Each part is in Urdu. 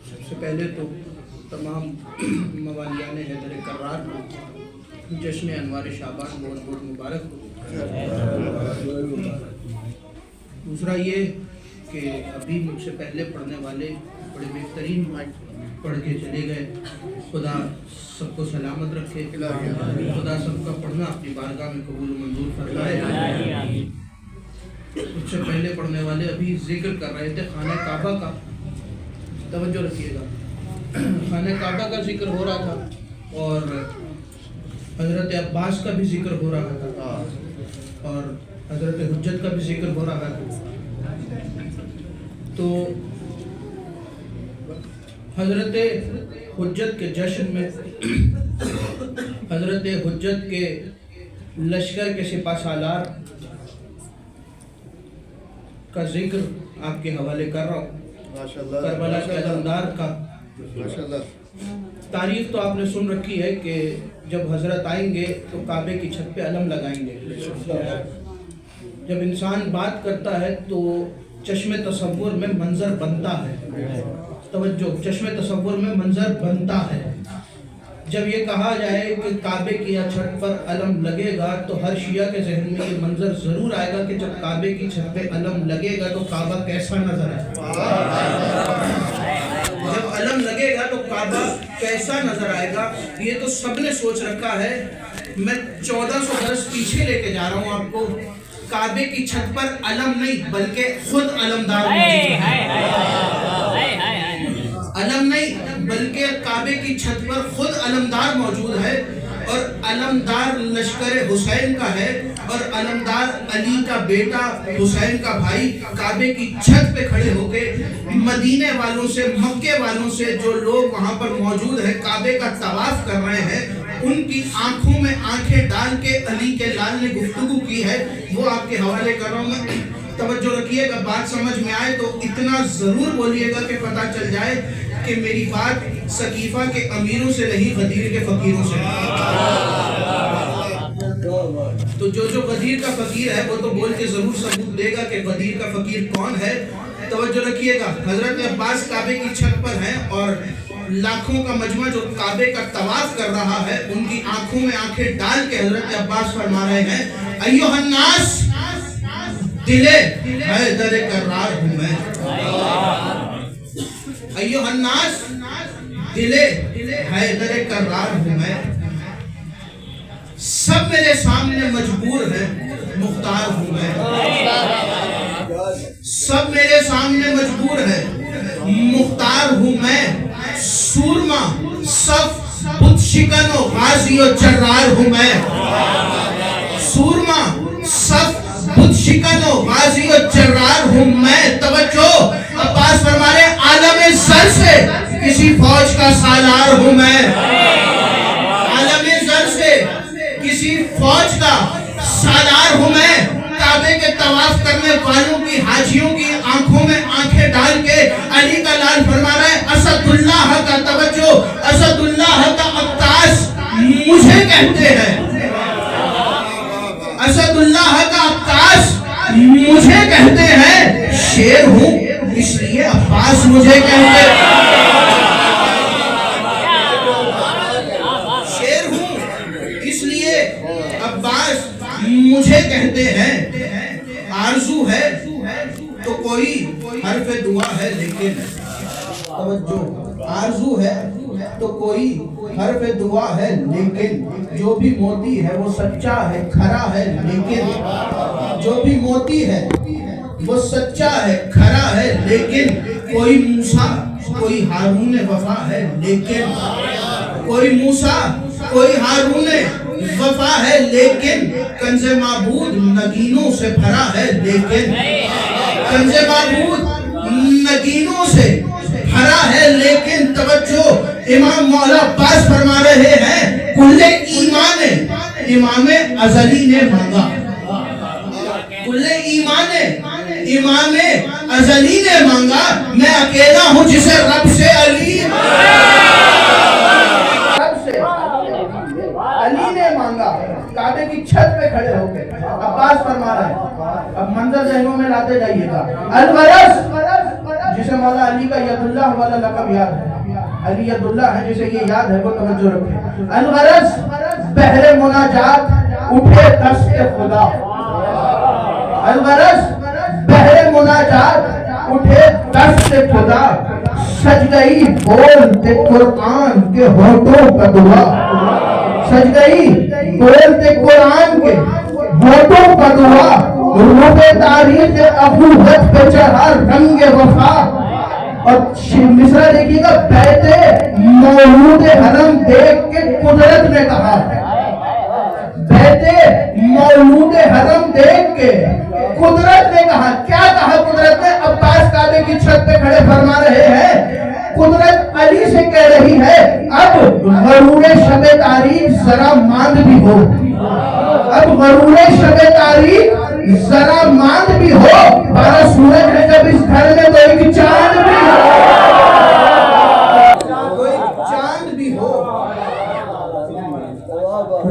سب سے پہلے تو تمام موالیان حیدر کرار کو جشن انوار شعبان بہت بہت مبارک ہو۔ دوسرا یہ کہ ابھی مجھ سے پہلے پڑھنے والے بڑے بہترین پڑھ کے چلے گئے، خدا سب کو سلامت رکھے، خدا سب کا پڑھنا اپنی بارگاہ میں قبول و منظور فرمائے۔ مجھ سے پہلے پڑھنے والے ابھی ذکر کر رہے تھے خانہ کعبہ کا، توجہ رکھیے گا، خانہ کعبہ کا ذکر ہو رہا تھا اور حضرت عباس کا بھی ذکر ہو رہا تھا اور حضرت حجت کا بھی ذکر ہو رہا تھا۔ تو حضرت حجت کے جشن میں حضرت حجت کے لشکر کے سپہ سالار کا ذکر آپ کے حوالے کر رہا ہوں، کربلا کے علمدار کا۔ تاریخ تو آپ نے سن رکھی ہے کہ جب حضرت آئیں گے تو کعبے کی چھت پہ علم لگائیں گے۔ جب انسان بات کرتا ہے تو چشم تصور میں منظر بنتا ہے، توجہ، چشم تصور میں منظر بنتا ہے۔ جب یہ کہا جائے کہ کعبے کی چھت پر علم لگے گا تو ہر شیعہ کے ذہن میں یہ منظر ضرور آئے گا کہ جب کعبے کی چھت پہ علم لگے گا تو کعبہ کیسا نظر آئے گا، جب علم لگے گا تو کعبہ کیسا نظر آئے گا۔ یہ تو سب نے سوچ رکھا ہے۔ میں 1400 برس پیچھے لے کے جا رہا ہوں آپ کو۔ کعبے کی چھت پر علم نہیں بلکہ خود علمدار موجود ہے، علم نہیں بلکہ کعبے کی چھت پر خود علمدار موجود ہے، اور علمدار لشکر حسین کا ہے، اور علمدار علی کا بیٹا حسین کا بھائی کعبے کی چھت پہ کھڑے ہو کے مدینے والوں سے، مکے والوں سے جو لوگ وہاں پر موجود ہیں کعبے کا طواف کر رہے ہیں، ان کی آنکھوں میں آنکھیں ڈال کے علی کے لال نے گفتگو کی ہے، وہ آپ کے حوالے کر رہا ہوں میں۔ توجہ رکھیے گا، بات سمجھ میں آئے تو اتنا ضرور بولیے گا کہ پتہ چل جائے کہ میری بات سقیفہ کے امیروں سے نہیں، غدیر کے فقیروں سے۔ تو جو غدیر کا فقیر ہے وہ تو بول کے ضرور ثبوت دے گا کہ غدیر کا فقیر کون ہے۔ توجہ رکھیے گا، حضرت عباس کعبے کی چھت پر ہیں اور لاکھوں کا مجمع جو کعبے کا طواف کر رہا ہے ان کی آنکھوں میں آنکھیں ڈال کے حضرت عباس فرما رہے ہیں، ایھا الناس دل حیدر کرار ہوں میں، ایھا الناس دل حیدر کرار ہوں میں، سب میرے سامنے مجبور ہیں مختار ہوں میں، سب میرے سامنے مجبور ہیں مختار ہوں میں، سورما صف بت شکن و غازی و جرار ہوں میں، سورما صف بت شکن و غازی و جرار ہوں میں۔ توجہ، عباس فرما رہے عالم زر سے کسی فوج کا سالار ہوں میں، عالم زر سے کسی فوج کا سالار ہوں میں، کعبے کے طواف کرنے والوں کی، حاجیوں کی آنکھوں میں آنکھیں ڈال کے علی کا لال فرما رہا ہے اسد اللہ کا، توجہ، اسد اللہ کا عکاس مجھے کہتے ہیں، اسد اللہ کا عکاس مجھے کہتے ہیں، شیر ہوں اس لیے عباس مجھے کہتے ہیں، شیر ہوں اس لیے عباس مجھے کہتے ہیں، آرزو ہے تو کوئی حرف دعا ہے لیکن، توجہ، آرزو ہے تو کوئی حرف دعا ہے لیکن، جو بھی موتی ہے وہ سچا ہے کھرا ہے لیکن، جو بھی موتی ہے وہ سچا ہے کھرا ہے لیکن، کوئی موسیٰ کوئی ہارون وفا ہے لیکن، کوئی موسیٰ کوئی ہارون وفا ہے لیکن، کنز معبود نگینوں سے بھرا ہے لیکن، کنز معبود نگینوں سے بھرا ہے لیکن، توجہ، امام مولا عباس فرما رہے ہیں کل ایمان امام ازلی نے مانگا، کل ایمان امام ازلی نے مانگا، میں اکیلا ہوں جسے رب سے علی نے مانگا، کعبے کی چھت پہ کھڑے ہو گئے۔ عباس فرما رہا ہے، اب منظر ذہنوں میں لاتے جائیے گا، الورث جسے مولا علی کا ید اللہ والا لقب یاد ہے، علی ید اللہ ہے جسے یہ یاد ہے وہ توجہ رکھے. الغرض بحر مناجات اٹھے دست خدا، الغرض بحر مناجات اٹھے دست خدا، سج گئی بولتے قرآن کے ہونٹوں کا دعا، سج گئی بولتے قرآن کے ہونٹوں کا دعا، روح تاریخ ابوت پہ چڑھا رنگ وفا. اور مصرع دیکھیے گا، بیت مولود حرم دیکھ کے قدرت نے کہا، بیت مولود حرم دیکھ کے قدرت نے کہا. کیا کہا قدرت نے؟ عباس کعبے کی چھت پہ کھڑے فرما رہے ہیں، قدرت علی سے کہہ رہی ہے اب غرور شب تاریخ ذرا ماند بھی ہو، اب غرور شب تاریخ ذرا ماند بھی ہو. 12 سورج ہے جب اس گھر میں تو ایک چاند بھی ہو، تو ایک چاند بھی ہو.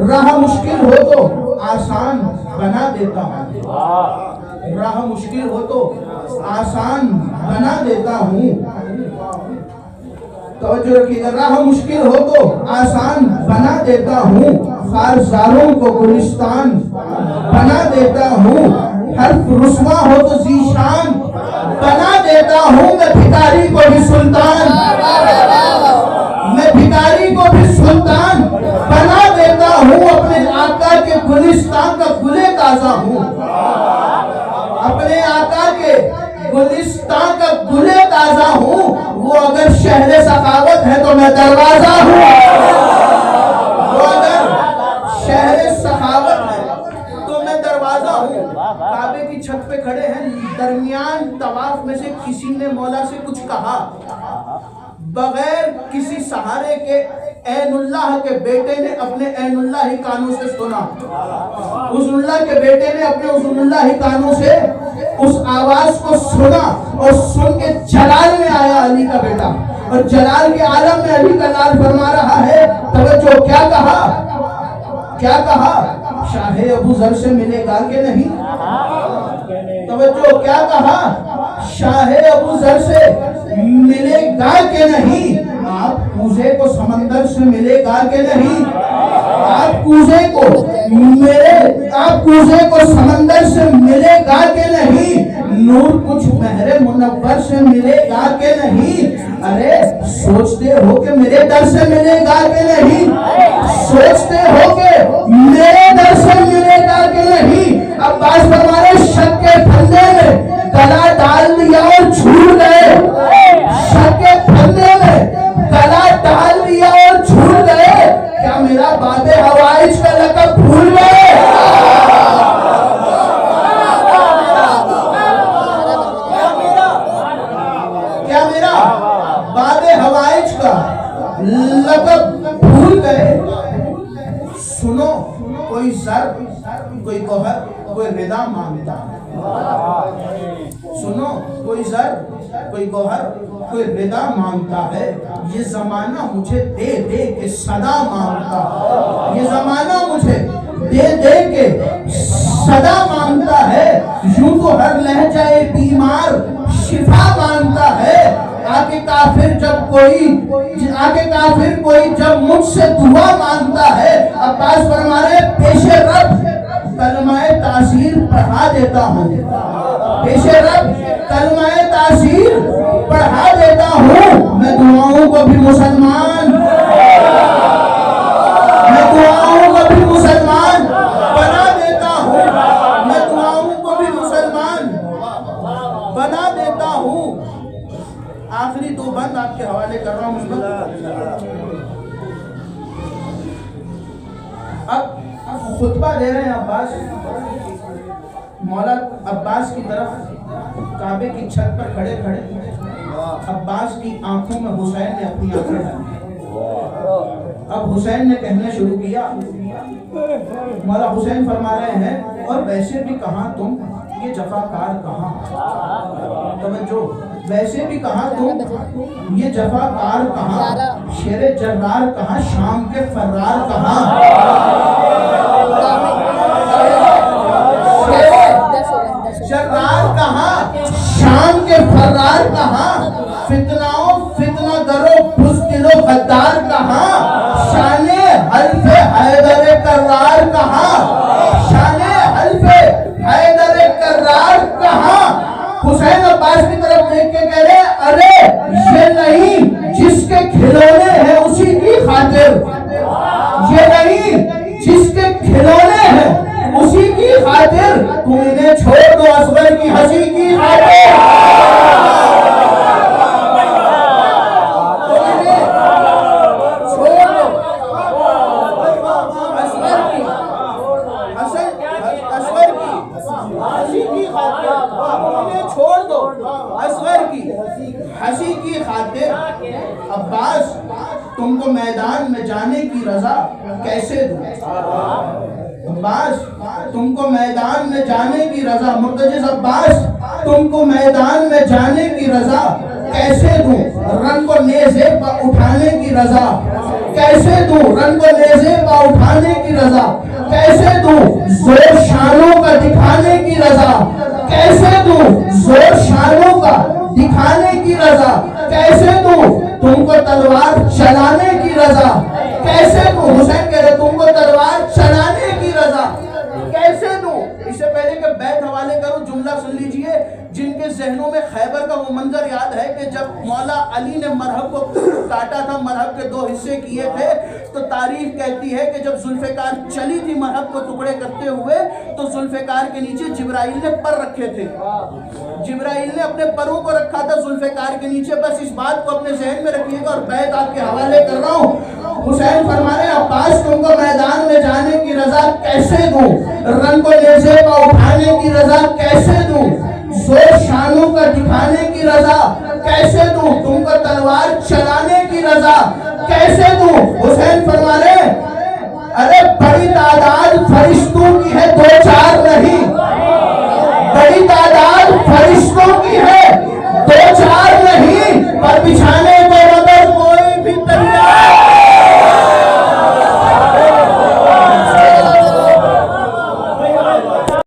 راہ مشکل ہو تو آسان بنا دیتا ہوں، راہ مشکل ہو تو آسان بنا دیتا ہوں. توجہ رکھیے گا، راہ مشکل ہو تو آسان بنا دیتا ہوں، خارزاروں کو گلستان بنا دیتا ہوں، حرف رسوا ہو تو ذیشان بنا دیتا ہوں. میں بھکاری کو بھی سلطان، میں بھکاری کو بھی سلطان بنا دیتا ہوں. اپنے آقا کے گلستان کا گلے تازہ ہوں، اپنے آقا کے گلستان کا گلے تازہ ہوں. وہ اگر شہر سخاوت ہے تو میں دروازہ ہوں، وہ اگر شہر سخاوت ہے تو میں دروازہ ہوں. کعبے کی چھت پہ کھڑے ہیں، درمیان طواف میں سے کسی نے مولا سے کچھ کہا، بغیر کسی سہارے کے عین اللہ کے بیٹے نے اپنے عین اللہ ہی کانوں سے سنا، حسن اللہ کے بیٹے نے اپنے حسن اللہ ہی کانوں سے اس آواز کو سنا، اور سن کے جلال میں آیا علی کا بیٹا، اور جلال کے عالم میں علی کا لال فرما رہا ہے. توجہ، کیا کہا؟ کیا کہا؟ شاہ ابو ذر سے ملے گا کہ نہیں؟ توجہ، کیا کہا؟ شاہ ابو ذر سے ملے گا کہ نہیں؟ آپ کوزے کو سمندر سے ملے گا کہ نہیں؟ آپ کوزے کو سمندر سے ملے گا کہ نہیں؟ نور کچھ بحر منور سے ملے گا کہ نہیں؟ ارے سوچتے ہو کہ میرے در سے ملے گا کہ نہیں؟ سوچتے ہو کہ میرے در سے ملے گا کہ نہیں؟ عباس فرمانے شک کے پھندے میں گلا ڈال دیا اور جھول گئے، شک کے پھندے میں گلا ڈال دیا اور جھول گئے. کیا میرا باب حوائج کا لقب بھول گئے؟ کیا میرا باب حوائج کا لقب بھول گئے؟ سنو، کوئی زر، کوئی گوہر، کوئی رضا مانگتا ہے. سنو، کوئی زر، کوئی گوہر، کوئی رضا مانگتا ہے. یہ زمانہ مجھے دے دے کے صدا مانگتا ہے، یہ زمانہ مجھے دے دے کے صدا مانگتا ہے. یوں تو ہر لہجہ بیمار شفا مانگتا ہے. آگے کافر کوئی جب مجھ سے دعا مانگتا ہے، عباس فرما رہے پیش رب کلمہ تاثیر پڑھا دیتا ہوں، پیش رب کلمہ تاثیر پڑھا دیتا ہوں. میں دعاؤں کو بھی مسلمان، میں دعاؤں کو بھی مسلمان بنا دیتا ہوں، میں دعاؤں کو بھی مسلمان بنا دیتا ہوں. آخری 2 بند آپ کے حوالے کر رہا ہوں. اب خطبہ دے رہے ہیں عباس، مولا عباس کی طرف کعبے کی چھت پر کھڑے کھڑے عباس کی آنکھوں میں حسین نے اپنی آنکھیں ڈالی. اب حسین نے کہنا شروع کیا. مولا حسین فرما رہے ہیں اور ویسے بھی کہاں تم یہ جفاکار کہاں، توجہ، ویسے بھی کہاں تم یہ جفاکار کہاں، شیر جرار کہاں، شام کے فرار کہاں، جرار کہاں، شام کے فرار کہاں. عباس کی طرف دیکھ کے کہہ رہے ارے یہ نہیں جس کے کھلونے ہیں اسی کی خاطر، یہ نہیں جس کے کھلونے ہیں اسی کی خاطر، تم انہیں چھوڑ دو اصغر کی ہنسی کی خاطر، ہنسی کی خاطر۔ عباس تم کو میدان میں جانے کی رضا کیسے دوں، عباس تم کو میدان میں جانے کی رضا، مرتجز عباس تم کو میدان میں جانے کی رضا کیسے دوں، رن کو نیزے پر اٹھانے کی رضا کیسے دوں، رن کو نیزے پر اٹھانے کی رضا کیسے دوں، زور شانوں کا دکھانے کی رضا کیسے دوں، زور شانوں کا دکھانے کی رضا کیسے دوں، تم کو تلوار چلانے کی رضا کیسے دوں، حسین کہہ رہے تم کو تلوار چلانے کی رضا کیسے دوں۔ اس سے پہلے کہ بیت حوالے کروں جملہ سن لیجئے، جن کے ذہنوں میں خیبر کا وہ منظر یاد ہے کہ جب مولا علی نے مرحب کو کاٹا تھا، مرحب کے 2 حصے کیے تھے، تو تاریخ کہتی ہے کہ جب ذوالفقار چلی تھی مرحب کو ٹکڑے کرتے ہوئے، تو ذوالفقار کے نیچے جبرائیل نے پر رکھے تھے، جبرائیل نے اپنے پروں کو رکھا تھا ذوالفقار کے نیچے۔ بس اس بات کو اپنے ذہن میں رکھیے گا، اور بیت آپ کے حوالے کر رہا ہوں۔ حسین فرما رہے ہیں عباس تم کو میدان میں جانے کی رضا کیسے دوں، رن کو نیزے پر اٹھانے کی رضا کیسے دوں، زور شانوں کا دکھانے کی رضا کیسے دوں، تم کو تلوار چلانے کی رضا کیسے دوں۔ حسین فرما